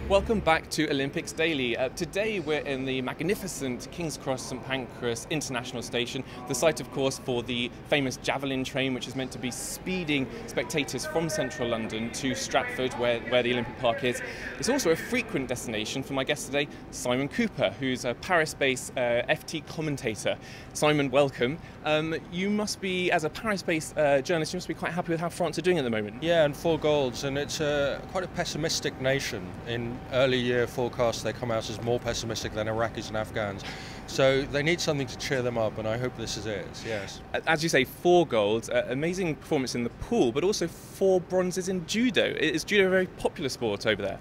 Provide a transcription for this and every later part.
Welcome back to Olympics Daily. Today we're in the magnificent King's Cross St Pancras International Station, the site of course for the famous Javelin train, which is meant to be speeding spectators from central London to Stratford where the Olympic Park is. It's also a frequent destination for my guest today, Simon Kuper, who's a Paris-based FT commentator. Simon, welcome. You must be, as a Paris-based journalist, you must be quite happy with how France are doing at the moment. Yeah, and 4 golds, and it's quite a pessimistic nation. In early year forecasts, they come out as more pessimistic than Iraqis and Afghans. So they need something to cheer them up, and I hope this is it, yes. As you say, 4 golds, amazing performance in the pool, but also 4 bronzes in judo. Is judo a very popular sport over there?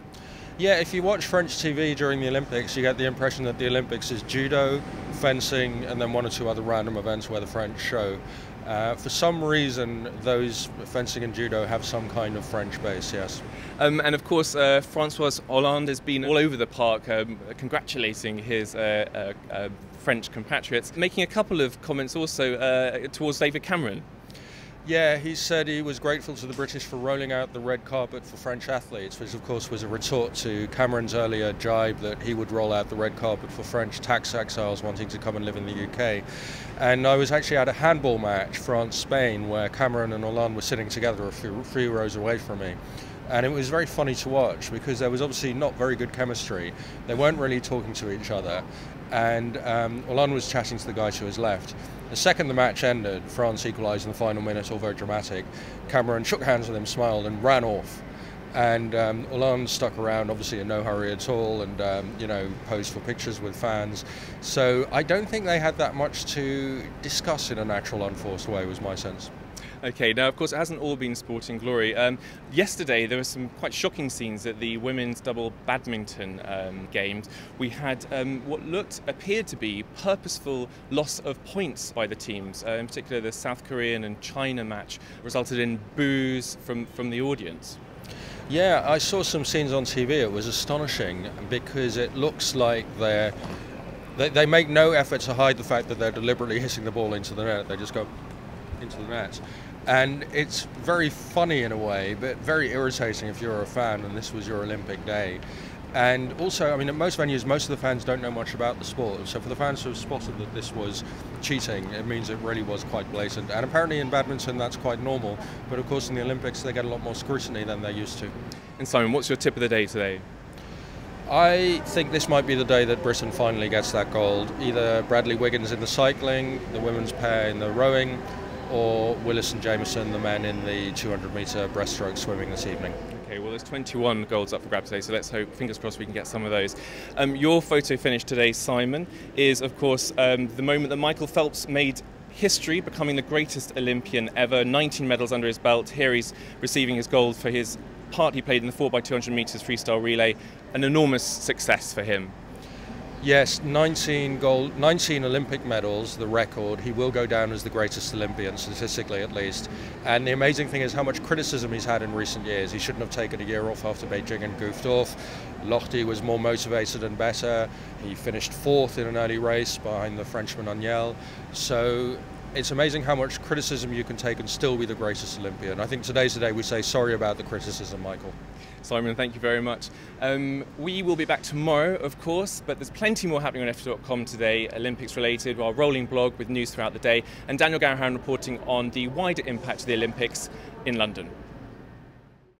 Yeah, if you watch French TV during the Olympics, you get the impression that the Olympics is judo, fencing, and then 1 or 2 other random events where the French show. For some reason, those fencing and judo have some kind of French base, yes. And of course, François Hollande has been all over the park congratulating his French compatriots, making a couple of comments also towards David Cameron. Yeah, he said he was grateful to the British for rolling out the red carpet for French athletes, which of course was a retort to Cameron's earlier jibe that he would roll out the red carpet for French tax exiles wanting to come and live in the UK. And I was actually at a handball match, France-Spain, where Cameron and Hollande were sitting together a few rows away from me. And it was very funny to watch because there was obviously not very good chemistry. They weren't really talking to each other. And Hollande was chatting to the guy to his left. The second the match ended, France equalised in the final minute, all very dramatic. Cameron shook hands with him, smiled and ran off. And Hollande stuck around, obviously in no hurry at all, and posed for pictures with fans. So I don't think they had that much to discuss in a natural, unforced way, was my sense. Okay, now of course it hasn't all been sporting glory. Yesterday there were some quite shocking scenes at the women's double badminton games. We had what appeared to be purposeful loss of points by the teams. In particular, the South Korean and China match resulted in boos from the audience. Yeah, I saw some scenes on TV. It was astonishing because it looks like they make no effort to hide the fact that they're deliberately hitting the ball into the net. They just go into the net. And it's very funny in a way, but very irritating if you're a fan and this was your Olympic day. And also, I mean, at most venues, most of the fans don't know much about the sport. So for the fans to have spotted that this was cheating, it means it really was quite blatant. And apparently in badminton, that's quite normal. But of course, in the Olympics, they get a lot more scrutiny than they're used to. And Simon, what's your tip of the day today? I think this might be the day that Britain finally gets that gold. Either Bradley Wiggins in the cycling, the women's pair in the rowing, or Willis and Jameson, the men in the 200-metre breaststroke swimming this evening. Okay, well there's 21 golds up for grabs today, so let's hope, fingers crossed, we can get some of those. Your photo finish today, Simon, is of course the moment that Michael Phelps made history, becoming the greatest Olympian ever. 19 medals under his belt. Here he's receiving his gold for his part he played in the 4x200 metres freestyle relay. An enormous success for him. Yes, 19 Olympic medals, the record. He will go down as the greatest Olympian, statistically at least. And the amazing thing is how much criticism he's had in recent years. He shouldn't have taken a year off after Beijing and goofed off. Lochte was more motivated and better. He finished 4th in an early race behind the Frenchman Agnel. So it's amazing how much criticism you can take and still be the greatest Olympian. I think today's the day we say sorry about the criticism, Michael. Simon, thank you very much. We will be back tomorrow, of course, but there's plenty more happening on FT.com today, Olympics related, our rolling blog with news throughout the day, and Daniel Garahan reporting on the wider impact of the Olympics in London.